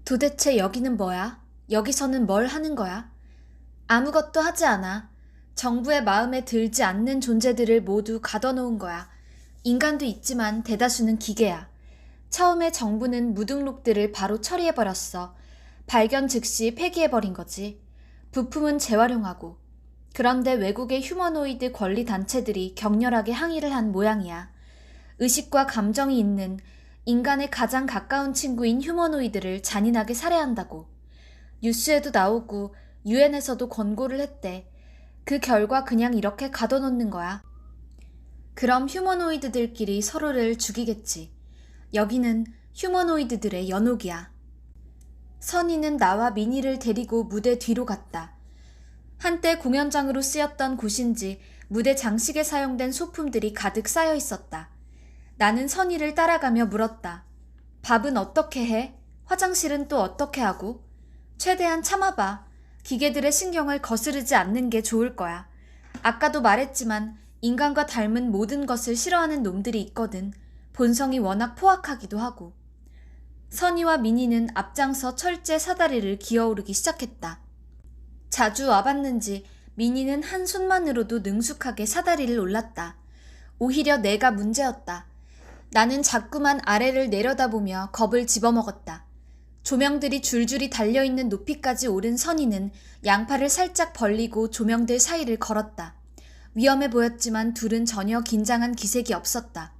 도대체 여기는 뭐야? 여기서는 뭘 하는 거야? 아무것도 하지 않아. 정부의 마음에 들지 않는 존재들을 모두 가둬놓은 거야. 인간도 있지만 대다수는 기계야. 처음에 정부는 무등록들을 바로 처리해버렸어. 발견 즉시 폐기해버린 거지. 부품은 재활용하고. 그런데 외국의 휴머노이드 권리 단체들이 격렬하게 항의를 한 모양이야. 의식과 감정이 있는 인간의 가장 가까운 친구인 휴머노이드를 잔인하게 살해한다고. 뉴스에도 나오고 유엔에서도 권고를 했대. 그 결과 그냥 이렇게 가둬놓는 거야. 그럼 휴머노이드들끼리 서로를 죽이겠지. 여기는 휴머노이드들의 연옥이야. 선희는 나와 미니를 데리고 무대 뒤로 갔다. 한때 공연장으로 쓰였던 곳인지 무대 장식에 사용된 소품들이 가득 쌓여 있었다. 나는 선희를 따라가며 물었다. 밥은 어떻게 해? 화장실은 또 어떻게 하고? 최대한 참아봐. 기계들의 신경을 거스르지 않는 게 좋을 거야. 아까도 말했지만 인간과 닮은 모든 것을 싫어하는 놈들이 있거든. 본성이 워낙 포악하기도 하고. 선희와 미니는 앞장서 철제 사다리를 기어오르기 시작했다. 자주 와봤는지 미니는 한 손만으로도 능숙하게 사다리를 올랐다. 오히려 내가 문제였다. 나는 자꾸만 아래를 내려다보며 겁을 집어먹었다. 조명들이 줄줄이 달려있는 높이까지 오른 선희는 양팔을 살짝 벌리고 조명들 사이를 걸었다. 위험해 보였지만 둘은 전혀 긴장한 기색이 없었다.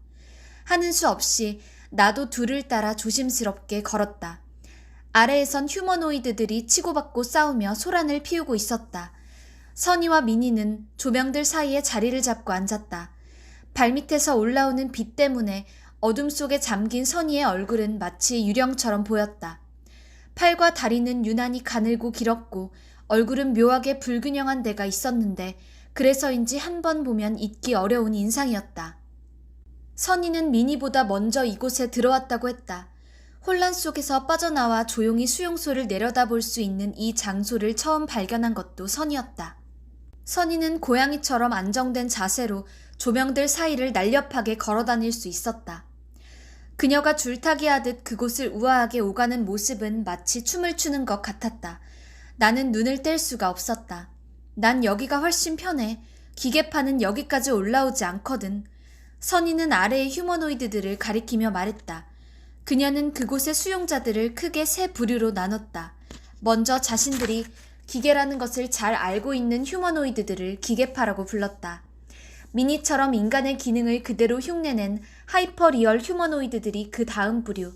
하는 수 없이 나도 둘을 따라 조심스럽게 걸었다. 아래에선 휴머노이드들이 치고받고 싸우며 소란을 피우고 있었다. 선희와 미니는 조명들 사이에 자리를 잡고 앉았다. 발밑에서 올라오는 빛 때문에 어둠 속에 잠긴 선희의 얼굴은 마치 유령처럼 보였다. 팔과 다리는 유난히 가늘고 길었고 얼굴은 묘하게 불균형한 데가 있었는데 그래서인지 한 번 보면 잊기 어려운 인상이었다. 선희는 미니보다 먼저 이곳에 들어왔다고 했다. 혼란 속에서 빠져나와 조용히 수용소를 내려다볼 수 있는 이 장소를 처음 발견한 것도 선희였다. 선희는 고양이처럼 안정된 자세로 조명들 사이를 날렵하게 걸어다닐 수 있었다. 그녀가 줄타기 하듯 그곳을 우아하게 오가는 모습은 마치 춤을 추는 것 같았다. 나는 눈을 뗄 수가 없었다. 난 여기가 훨씬 편해. 기계파는 여기까지 올라오지 않거든. 선희는 아래의 휴머노이드들을 가리키며 말했다. 그녀는 그곳의 수용자들을 크게 세 부류로 나눴다. 먼저 자신들이 기계라는 것을 잘 알고 있는 휴머노이드들을 기계파라고 불렀다. 미니처럼 인간의 기능을 그대로 흉내낸 하이퍼리얼 휴머노이드들이 그 다음 부류,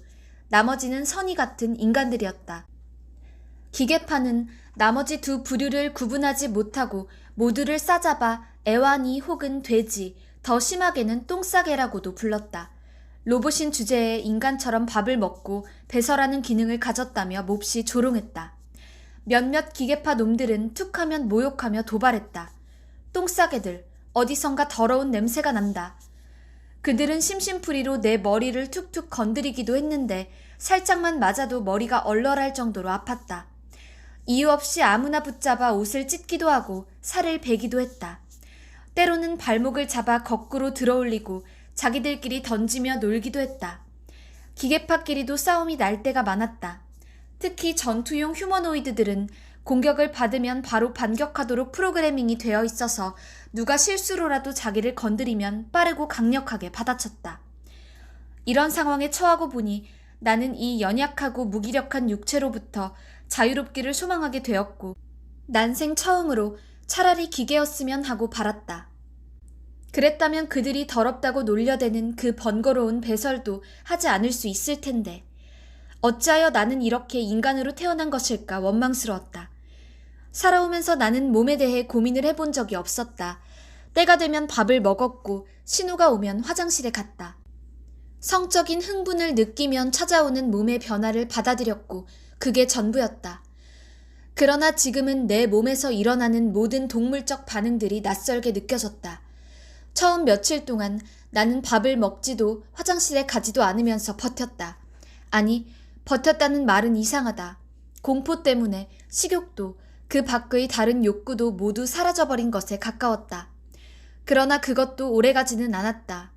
나머지는 선희 같은 인간들이었다. 기계파는 나머지 두 부류를 구분하지 못하고 모두를 싸잡아 애완이 혹은 돼지, 더 심하게는 똥싸개라고도 불렀다. 로봇인 주제에 인간처럼 밥을 먹고 배설하는 기능을 가졌다며 몹시 조롱했다. 몇몇 기계파 놈들은 툭하면 모욕하며 도발했다. 똥싸개들, 어디선가 더러운 냄새가 난다. 그들은 심심풀이로 내 머리를 툭툭 건드리기도 했는데 살짝만 맞아도 머리가 얼얼할 정도로 아팠다. 이유 없이 아무나 붙잡아 옷을 찢기도 하고 살을 베기도 했다. 때로는 발목을 잡아 거꾸로 들어올리고 자기들끼리 던지며 놀기도 했다. 기계파끼리도 싸움이 날 때가 많았다. 특히 전투용 휴머노이드들은 공격을 받으면 바로 반격하도록 프로그래밍이 되어 있어서 누가 실수로라도 자기를 건드리면 빠르고 강력하게 받아쳤다. 이런 상황에 처하고 보니 나는 이 연약하고 무기력한 육체로부터 자유롭기를 소망하게 되었고 난생 처음으로 차라리 기계였으면 하고 바랐다. 그랬다면 그들이 더럽다고 놀려대는 그 번거로운 배설도 하지 않을 수 있을 텐데 어찌하여 나는 이렇게 인간으로 태어난 것일까 원망스러웠다. 살아오면서 나는 몸에 대해 고민을 해본 적이 없었다. 때가 되면 밥을 먹었고 신호가 오면 화장실에 갔다. 성적인 흥분을 느끼면 찾아오는 몸의 변화를 받아들였고 그게 전부였다. 그러나 지금은 내 몸에서 일어나는 모든 동물적 반응들이 낯설게 느껴졌다. 처음 며칠 동안 나는 밥을 먹지도 화장실에 가지도 않으면서 버텼다. 아니, 버텼다는 말은 이상하다. 공포 때문에 식욕도 그 밖의 다른 욕구도 모두 사라져버린 것에 가까웠다. 그러나 그것도 오래가지는 않았다.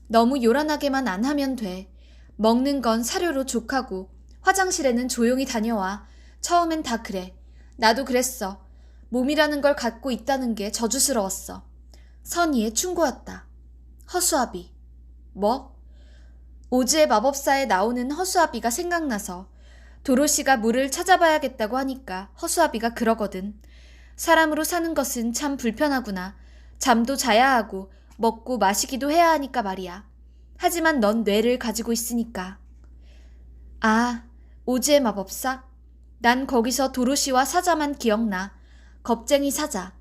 너무 요란하게만 안 하면 돼. 먹는 건 사료로 족하고 화장실에는 조용히 다녀와. 처음엔 다 그래. 나도 그랬어. 몸이라는 걸 갖고 있다는 게 저주스러웠어. 선의의 충고였다. 허수아비. 뭐? 오즈의 마법사에 나오는 허수아비가 생각나서 도로시가 물을 찾아봐야겠다고 하니까 허수아비가 그러거든. 사람으로 사는 것은 참 불편하구나. 잠도 자야 하고 먹고 마시기도 해야 하니까 말이야. 하지만 넌 뇌를 가지고 있으니까. 아, 오즈의 마법사? 난 거기서 도로시와 사자만 기억나. 겁쟁이 사자.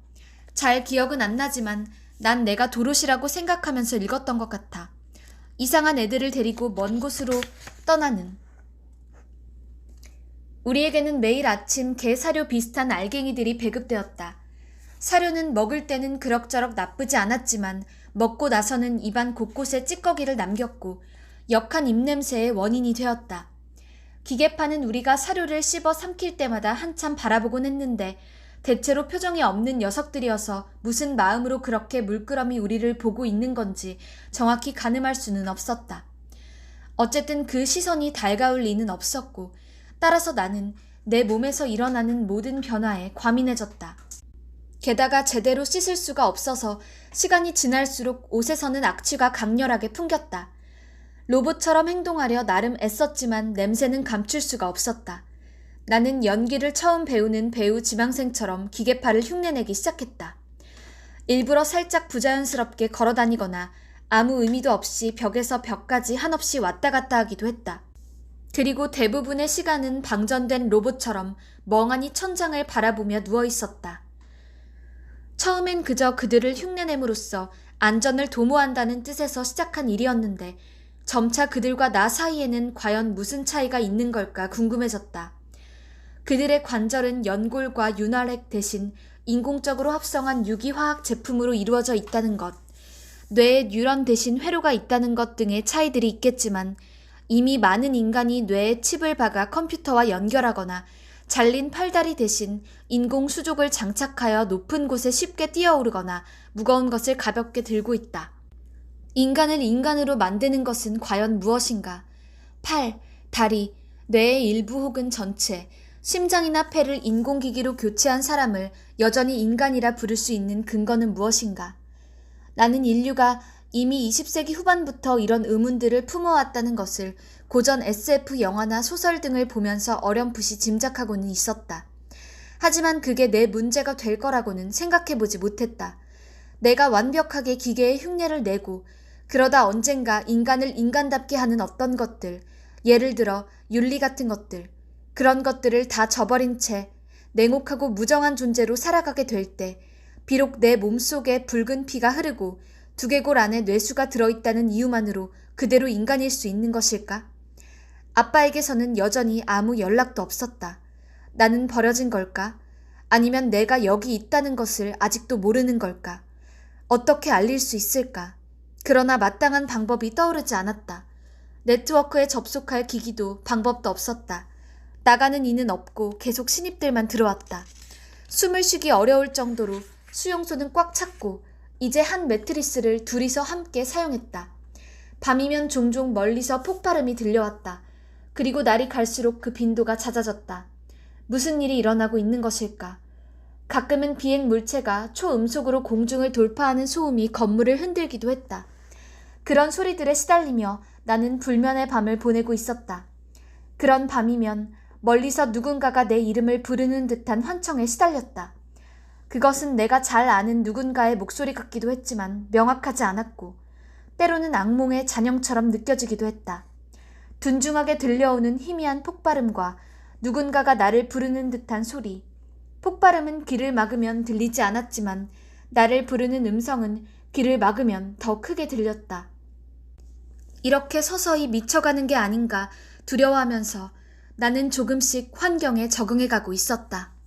잘 기억은 안 나지만 난 내가 도로시라고 생각하면서 읽었던 것 같아. 이상한 애들을 데리고 먼 곳으로 떠나는. 우리에게는 매일 아침 개 사료 비슷한 알갱이들이 배급되었다. 사료는 먹을 때는 그럭저럭 나쁘지 않았지만 먹고 나서는 입안 곳곳에 찌꺼기를 남겼고 역한 입냄새의 원인이 되었다. 기계파는 우리가 사료를 씹어 삼킬 때마다 한참 바라보곤 했는데 대체로 표정이 없는 녀석들이어서 무슨 마음으로 그렇게 물끄러미 우리를 보고 있는 건지 정확히 가늠할 수는 없었다. 어쨌든 그 시선이 달가울 리는 없었고 따라서 나는 내 몸에서 일어나는 모든 변화에 과민해졌다. 게다가 제대로 씻을 수가 없어서 시간이 지날수록 옷에서는 악취가 강렬하게 풍겼다. 로봇처럼 행동하려 나름 애썼지만 냄새는 감출 수가 없었다. 나는 연기를 처음 배우는 배우 지망생처럼 기계파를 흉내내기 시작했다. 일부러 살짝 부자연스럽게 걸어다니거나 아무 의미도 없이 벽에서 벽까지 한없이 왔다 갔다 하기도 했다. 그리고 대부분의 시간은 방전된 로봇처럼 멍하니 천장을 바라보며 누워있었다. 처음엔 그저 그들을 흉내냄으로써 안전을 도모한다는 뜻에서 시작한 일이었는데 점차 그들과 나 사이에는 과연 무슨 차이가 있는 걸까 궁금해졌다. 그들의 관절은 연골과 윤활액 대신 인공적으로 합성한 유기화학 제품으로 이루어져 있다는 것, 뇌에 뉴런 대신 회로가 있다는 것 등의 차이들이 있겠지만 이미 많은 인간이 뇌에 칩을 박아 컴퓨터와 연결하거나 잘린 팔다리 대신 인공 수족을 장착하여 높은 곳에 쉽게 뛰어오르거나 무거운 것을 가볍게 들고 있다. 인간을 인간으로 만드는 것은 과연 무엇인가? 팔, 다리, 뇌의 일부 혹은 전체, 심장이나 폐를 인공기기로 교체한 사람을 여전히 인간이라 부를 수 있는 근거는 무엇인가? 나는 인류가 이미 20세기 후반부터 이런 의문들을 품어왔다는 것을 고전 SF 영화나 소설 등을 보면서 어렴풋이 짐작하고는 있었다. 하지만 그게 내 문제가 될 거라고는 생각해보지 못했다. 내가 완벽하게 기계의 흉내를 내고 그러다 언젠가 인간을 인간답게 하는 어떤 것들, 예를 들어 윤리 같은 것들, 그런 것들을 다 저버린 채 냉혹하고 무정한 존재로 살아가게 될 때 비록 내 몸속에 붉은 피가 흐르고 두개골 안에 뇌수가 들어있다는 이유만으로 그대로 인간일 수 있는 것일까? 아빠에게서는 여전히 아무 연락도 없었다. 나는 버려진 걸까? 아니면 내가 여기 있다는 것을 아직도 모르는 걸까? 어떻게 알릴 수 있을까? 그러나 마땅한 방법이 떠오르지 않았다. 네트워크에 접속할 기기도 방법도 없었다. 나가는 이는 없고 계속 신입들만 들어왔다. 숨을 쉬기 어려울 정도로 수용소는 꽉 찼고 이제 한 매트리스를 둘이서 함께 사용했다. 밤이면 종종 멀리서 폭발음이 들려왔다. 그리고 날이 갈수록 그 빈도가 잦아졌다. 무슨 일이 일어나고 있는 것일까? 가끔은 비행 물체가 초음속으로 공중을 돌파하는 소음이 건물을 흔들기도 했다. 그런 소리들에 시달리며 나는 불면의 밤을 보내고 있었다. 그런 밤이면 멀리서 누군가가 내 이름을 부르는 듯한 환청에 시달렸다. 그것은 내가 잘 아는 누군가의 목소리 같기도 했지만 명확하지 않았고 때로는 악몽의 잔영처럼 느껴지기도 했다. 둔중하게 들려오는 희미한 폭발음과 누군가가 나를 부르는 듯한 소리. 폭발음은 귀를 막으면 들리지 않았지만 나를 부르는 음성은 귀를 막으면 더 크게 들렸다. 이렇게 서서히 미쳐가는 게 아닌가 두려워하면서 나는 조금씩 환경에 적응해가고 있었다.